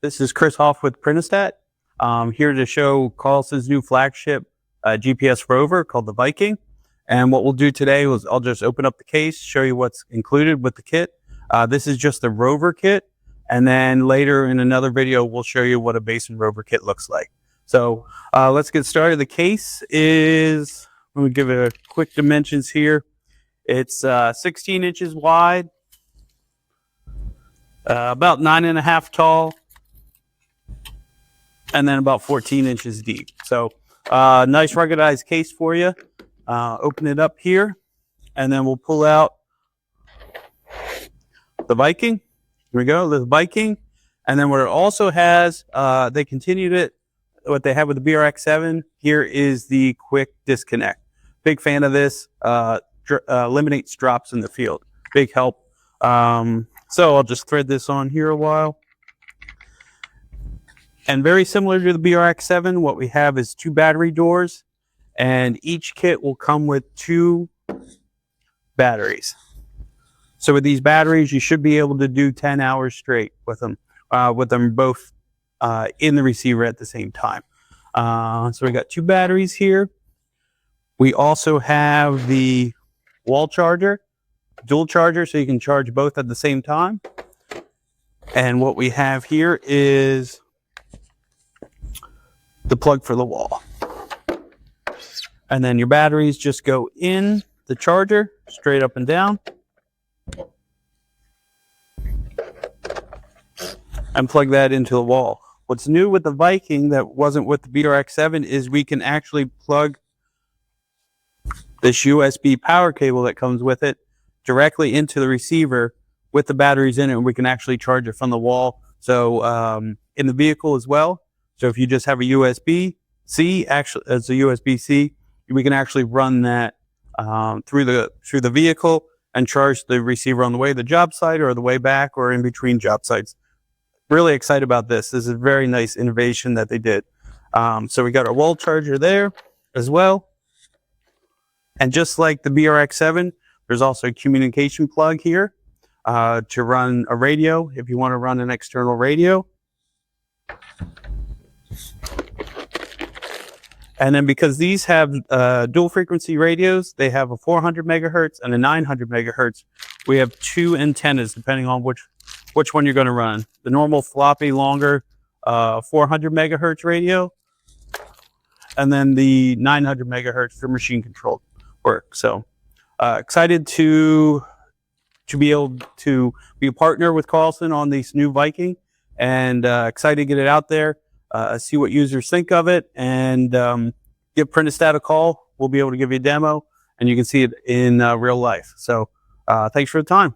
This is Kris Hoff with Printastat. I'm here to show Carlson's new flagship GPS rover called the Viking. And what we'll do today is I'll just open up the case, show you what's included with the kit. This is just the rover kit. And then later in another video, we'll show you what a basin rover kit looks like. So let's get started. The case is, let me give it a quick dimensions here. It's 16 inches wide, about 9.5 tall, and then about 14 inches deep. So nice ruggedized case for you. Open it up here, and then we'll pull out the Viking. Here we go, the Viking. And then what it also has, they continued it, what they have with the BRX7, here is the quick disconnect. Big fan of this, eliminates drops in the field. Big help. So I'll just thread this on here a while. And very similar to the BRX7, what we have is 2 battery doors, and each kit will come with 2 batteries. So with these batteries, you should be able to do 10 hours straight with them both in the receiver at the same time. So we got 2 batteries here. We also have the wall charger, dual charger, so you can charge both at the same time. And what we have here is the plug for the wall. And then your batteries just go in the charger, straight up and down. And plug that into the wall. What's new with the Viking that wasn't with the BRX7 is we can actually plug this USB power cable that comes with it directly into the receiver with the batteries in it, and we can actually charge it from the wall. So in the vehicle as well. So if you just have a USB-C, actually as a USB-C, we can actually run that through the vehicle and charge the receiver on the way to the job site or the way back or in between job sites. Really excited about this. This is a very nice innovation that they did. So we got our wall charger there as well. And just like the BRX7, there's also a communication plug here to run a radio if you want to run an external radio. And then because these have dual frequency radios, they have a 400 megahertz and a 900 megahertz. We have 2 antennas depending on which one you're going to run. The normal floppy, longer 400 megahertz radio, and then the 900 megahertz for machine controlled work. So excited to be able to be a partner with Carlson on this new Viking, and excited to get it out there. See what users think of it, and give Printastat a call. We'll be able to give you a demo, and you can see it in real life. So thanks for the time.